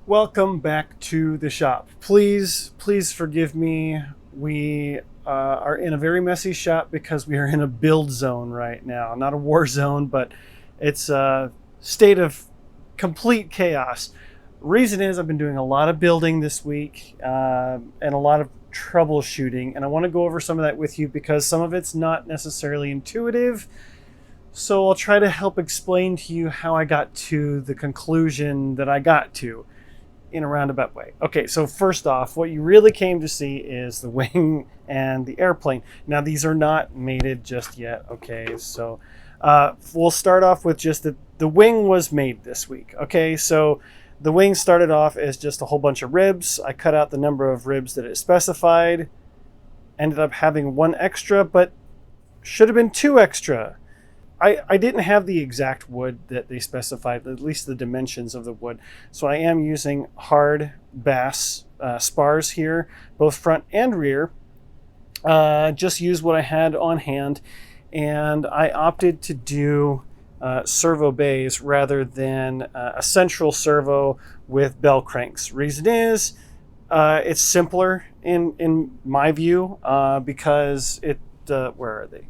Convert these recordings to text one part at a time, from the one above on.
Welcome back to the shop. Please forgive me. We are in a very messy shop because we are in a build zone right now. Not a war zone, but it's a state of complete chaos. Reason is I've been doing a lot of building this week and a lot of troubleshooting, and I want to go over some of that with you because some of it's not necessarily intuitive. So I'll try to help explain to you how I got to the conclusion that I got to in a roundabout way. Okay, so first off, what you really came to see is the wing and the airplane. Now, these are not mated just yet, okay? So we'll start off with just the wing was made this week, okay? So the wing started off as just a whole bunch of ribs. I cut out the number of ribs that it specified, ended up having one extra, but should have been two extra. I didn't have the exact wood that they specified, at least the dimensions of the wood. So I am using hard bass spars here, both front and rear. Just use what I had on hand. And I opted to do servo bays rather than a central servo with bell cranks. Reason is, it's simpler in my view because where are they?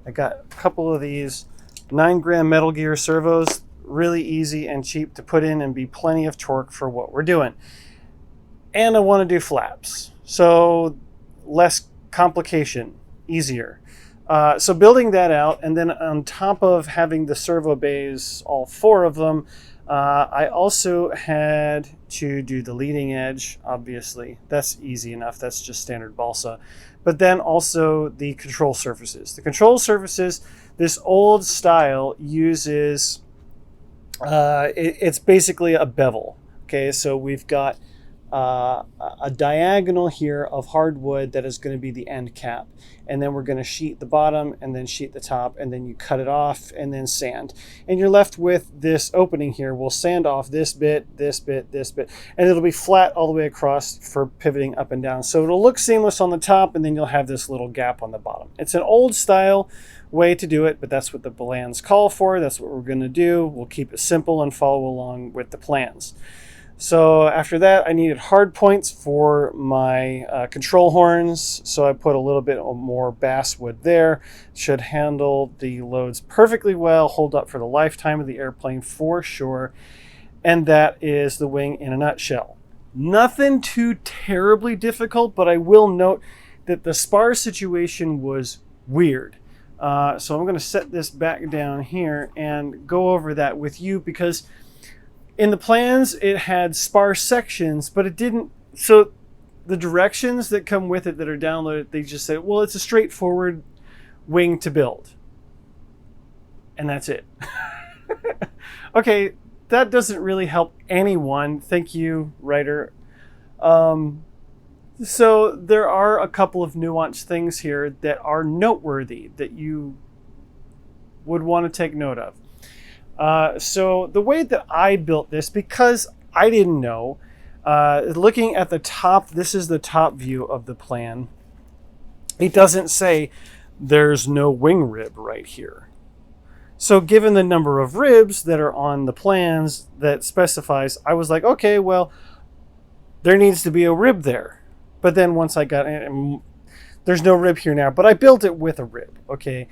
I got a couple of these 9-gram Metal Gear servos, really easy and cheap to put in and be plenty of torque for what we're doing. And I want to do flaps, so less complication, easier. So building that out, and then on top of having the servo bays, all 4 of them, I also had to do the leading edge, obviously. That's easy enough, that's just standard balsa. But then also the control surfaces. The control surfaces, this old style uses, it's basically a bevel. Okay, so we've got a diagonal here of hardwood that is going to be the end cap. And then we're going to sheet the bottom and then sheet the top, and then you cut it off and then sand. And you're left with this opening here. We'll sand off this bit, this bit, this bit, and it'll be flat all the way across for pivoting up and down. So it'll look seamless on the top, and then you'll have this little gap on the bottom. It's an old style way to do it, but that's what the plans call for. That's what we're going to do. We'll keep it simple and follow along with the plans. So after that, I needed hard points for my control horns. So I put a little bit more basswood there. Should handle the loads perfectly well, hold up for the lifetime of the airplane for sure. And that is the wing in a nutshell. Nothing too terribly difficult, but I will note that the spar situation was weird. So I'm going to set this back down here and go over that with you, because in the plans, it had sparse sections, but it didn't. So the directions that come with it that are downloaded, they just say, well, it's a straightforward wing to build. And that's it. Okay, that doesn't really help anyone. Thank you, writer. So there are a couple of nuanced things here that are noteworthy that you would want to take note of. So the way that I built this, because I didn't know, looking at the top, this is the top view of the plan. It doesn't say there's no wing rib right here. So given the number of ribs that are on the plans that specifies, I was like, okay, well, there needs to be a rib there. But then once I got in, there's no rib here now, but I built it with a rib, okay?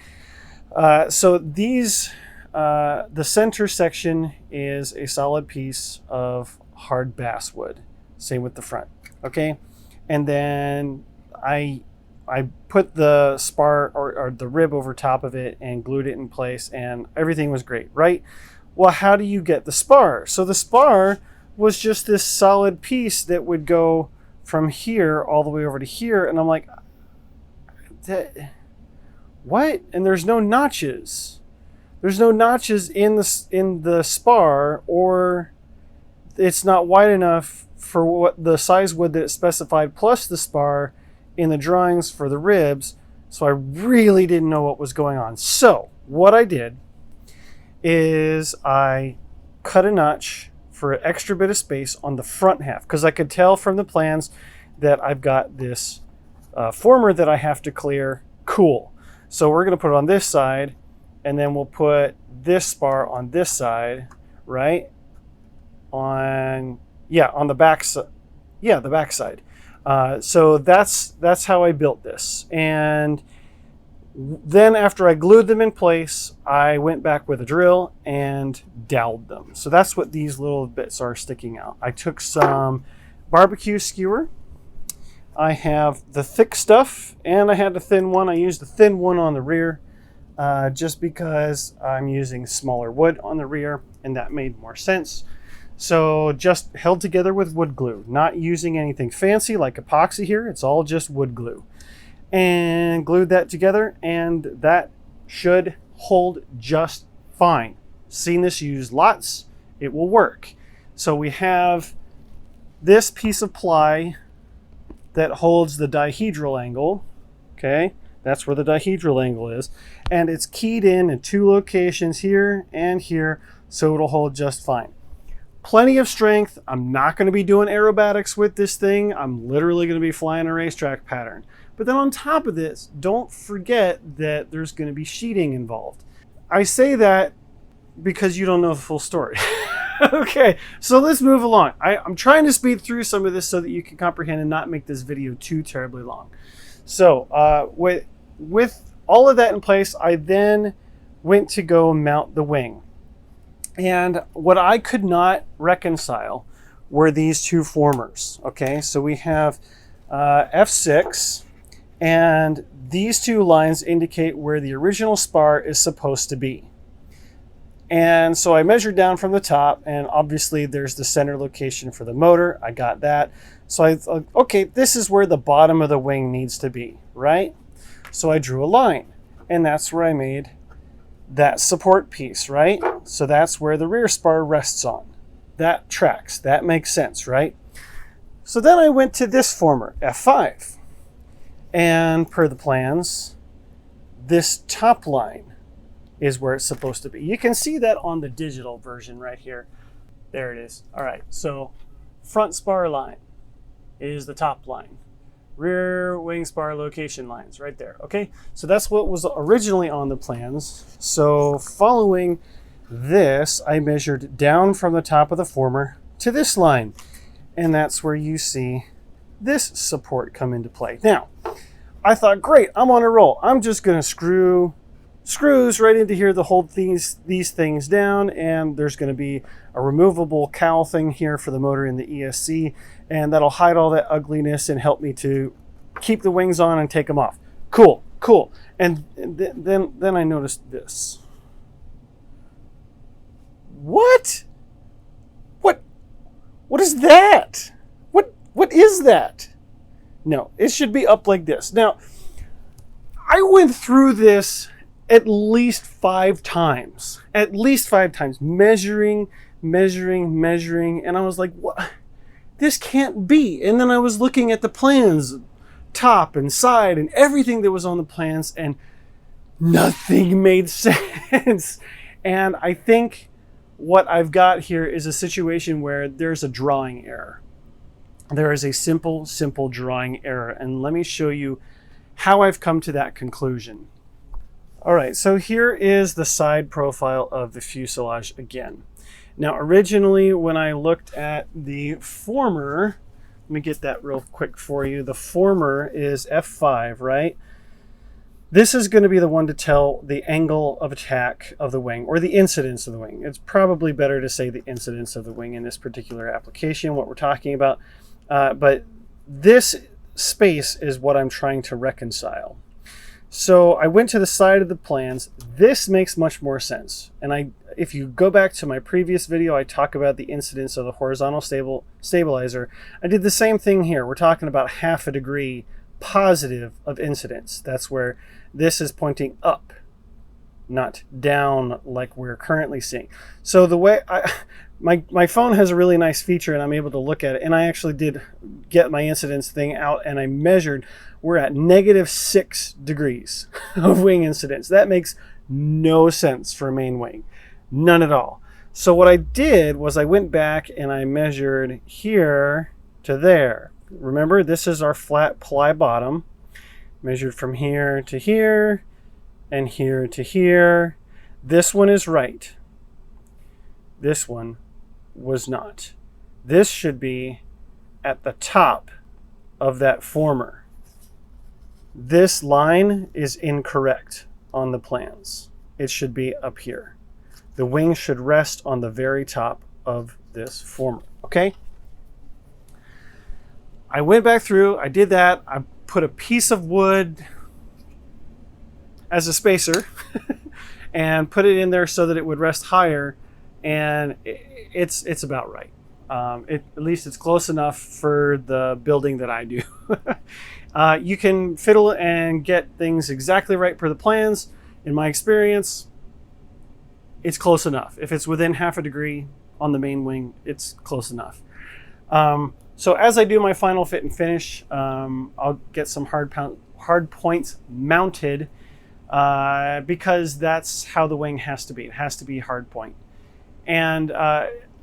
So these... the center section is a solid piece of hard basswood. Same with the front, okay? And then I put the spar or the rib over top of it and glued it in place, and everything was great, right? Well, how do you get the spar? So the spar was just this solid piece that would go from here all the way over to here, and I'm like, what? And there's no notches. There's no notches in the spar, or it's not wide enough for what the size wood that it specified plus the spar in the drawings for the ribs. So I really didn't know what was going on. So what I did is I cut a notch for an extra bit of space on the front half, because I could tell from the plans that I've got this former that I have to clear. Cool. So we're going to put it on this side, and then we'll put this spar on this side, right? On Yeah, on the back side. Yeah, the back side. So that's how I built this. And then after I glued them in place, I went back with a drill and doweled them. So that's what these little bits are sticking out. I took some barbecue skewer. I have the thick stuff and I had the thin one. I used the thin one on the rear just because I'm using smaller wood on the rear and that made more sense. So just held together with wood glue, not using anything fancy like epoxy here. It's all just wood glue. And glued that together, and that should hold just fine. Seen this used lots. It will work. So we have this piece of ply that holds the dihedral angle. Okay, that's where the dihedral angle is. And it's keyed in 2 locations, here and here, so it'll hold just fine. Plenty of strength. I'm not going to be doing aerobatics with this thing. I'm literally going to be flying a racetrack pattern. But then on top of this, don't forget that there's going to be sheeting involved. I say that because you don't know the full story. Okay, so let's move along. I'm trying to speed through some of this so that you can comprehend and not make this video too terribly long. So with all of that in place, I then went to go mount the wing. And what I could not reconcile were these 2 formers. Okay, so we have F6, and these 2 lines indicate where the original spar is supposed to be. And so I measured down from the top, and obviously there's the center location for the motor. I got that. So I thought, okay, this is where the bottom of the wing needs to be, right? So I drew a line, and that's where I made that support piece, right? So that's where the rear spar rests on. That tracks. That makes sense, right? So then I went to this former, F5. And per the plans, this top line is where it's supposed to be. You can see that on the digital version right here. There it is. All right, so front spar line is the top line. Rear wing spar location lines right there. Okay, so that's what was originally on the plans. So following this, I measured down from the top of the former to this line, and that's where you see this support come into play. Now, I thought, great, I'm on a roll. I'm just gonna screw screws right into here to hold these things down, and there's going to be a removable cowl thing here for the motor in the ESC, and that'll hide all that ugliness and help me to keep the wings on and take them off. Cool, cool. And then I noticed this. What is that? What is that? No, it should be up like this. Now, I went through this at least 5 times. At least 5 times. Measuring, and I was like, what? This can't be. And then I was looking at the plans, top and side, and everything that was on the plans, and nothing made sense. And I think what I've got here is a situation where there's a drawing error. There is a simple drawing error. And let me show you how I've come to that conclusion. All right, so here is the side profile of the fuselage again. Now, originally, when I looked at the former, let me get that real quick for you. The former is F5, right? This is going to be the one to tell the angle of attack of the wing, or the incidence of the wing. It's probably better to say the incidence of the wing in this particular application, what we're talking about. But this space is what I'm trying to reconcile. So I went to the side of the plans. This makes much more sense. And if you go back to my previous video, I talk about the incidence of the horizontal stabilizer. I did the same thing here. We're talking about 1/2 degree positive of incidence. That's where this is pointing up, not down like we're currently seeing. So the way my phone has a really nice feature, and I'm able to look at it, and I actually did get my incidence thing out, and I measured. We're at -6 degrees of wing incidence. That makes no sense for a main wing. None at all. So what I did was I went back and I measured here to there. Remember, this is our flat ply bottom. Measured from here to here and here to here. This one is right. This one was not. This should be at the top of that former. This line is incorrect on the plans. It should be up here. The wing should rest on the very top of this former, okay? I went back through, I did that. I put a piece of wood as a spacer and put it in there so that it would rest higher, and it's about right. At least it's close enough for the building that I do. You can fiddle and get things exactly right per the plans. In my experience, it's close enough. If it's within half a degree on the main wing, it's close enough. So as I do my final fit and finish, I'll get some hard points mounted because that's how the wing has to be. It has to be hard point. And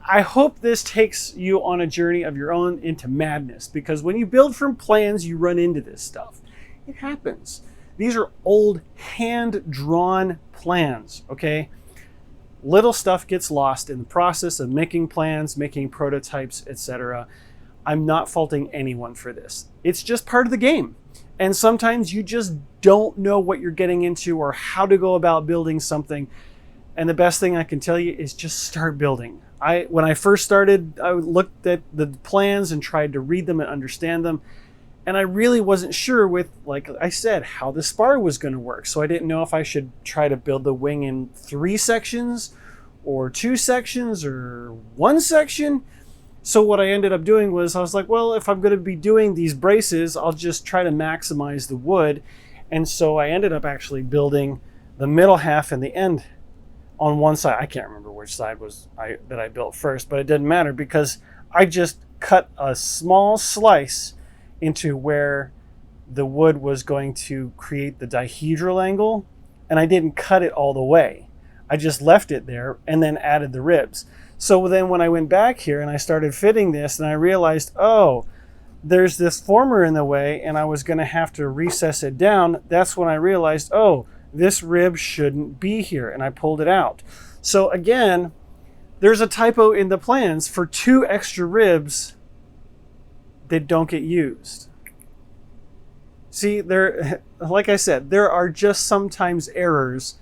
I hope this takes you on a journey of your own into madness, because when you build from plans, you run into this stuff. It happens. These are old hand-drawn plans, okay? Little stuff gets lost in the process of making plans, making prototypes, etc. I'm not faulting anyone for this. It's just part of the game. And sometimes you just don't know what you're getting into or how to go about building something. And the best thing I can tell you is just start building. When I first started, I looked at the plans and tried to read them and understand them. And I really wasn't sure with, like I said, how the spar was going to work. So I didn't know if I should try to build the wing in 3 sections or 2 sections or 1 section. So what I ended up doing was I was like, well, if I'm going to be doing these braces, I'll just try to maximize the wood. And so I ended up actually building the middle half and the end on one side. I can't remember which side that I built first, but it didn't matter because I just cut a small slice into where the wood was going to create the dihedral angle, and I didn't cut it all the way. I just left it there and then added the ribs. So then when I went back here and I started fitting this, and I realized, oh, there's this former in the way and I was going to have to recess it down. That's when I realized, oh, this rib shouldn't be here, and I pulled it out. So again, there's a typo in the plans for 2 extra ribs that don't get used. See, like I said, there are just sometimes errors,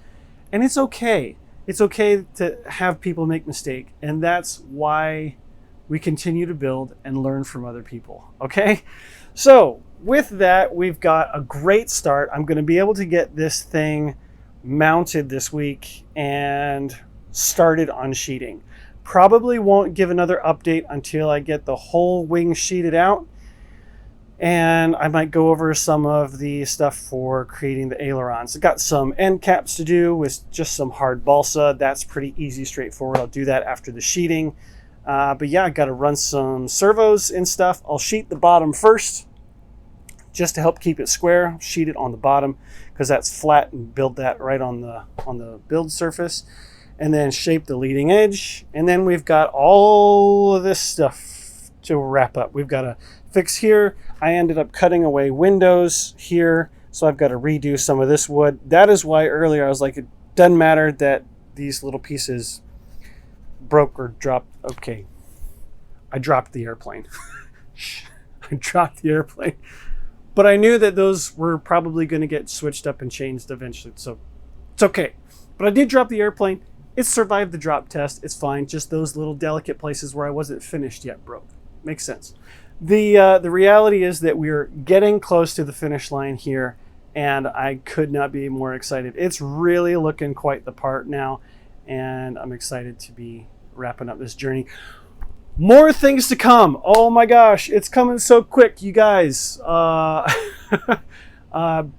and it's okay. It's okay to have people make mistakes, and that's why we continue to build and learn from other people, okay? So with that, we've got a great start. I'm going to be able to get this thing mounted this week and started on sheeting. Probably won't give another update until I get the whole wing sheeted out, and I might go over some of the stuff for creating the ailerons. I've got some end caps to do with just some hard balsa. That's pretty easy, straightforward. I'll do that after the sheeting. But yeah, I got to run some servos and stuff. I'll sheet the bottom first, just to help keep it square. Sheet it on the bottom because that's flat, and build that right on the build surface, and then shape the leading edge. And then we've got all of this stuff to wrap up. We've got to fix here. I ended up cutting away windows here, so I've got to redo some of this wood. That is why earlier I was like, it doesn't matter that these little pieces broke or dropped. Okay, I dropped the airplane. I dropped the airplane. But I knew that those were probably going to get switched up and changed eventually, so it's okay. But I did drop the airplane. It survived the drop test. It's fine. Just those little delicate places where I wasn't finished yet broke. Makes sense. The reality is that we're getting close to the finish line here, and I could not be more excited. It's really looking quite the part now, and I'm excited to be wrapping up this journey. More things to come. Oh my gosh, it's coming so quick, you guys.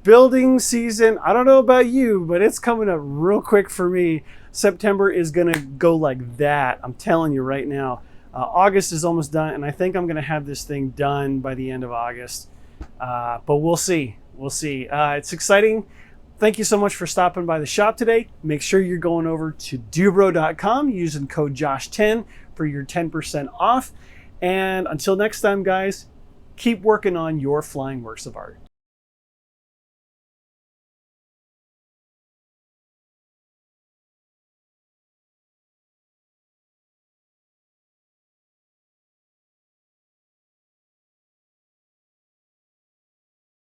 Building season, I don't know about you, but it's coming up real quick for me. September is gonna go like that. I'm telling you right now. August is almost done, and I think I'm gonna have this thing done by the end of August. But we'll see. We'll see. It's exciting. Thank you so much for stopping by the shop today. Make sure you're going over to dubro.com using code Josh10 for your 10% off. And until next time, guys, keep working on your flying works of art.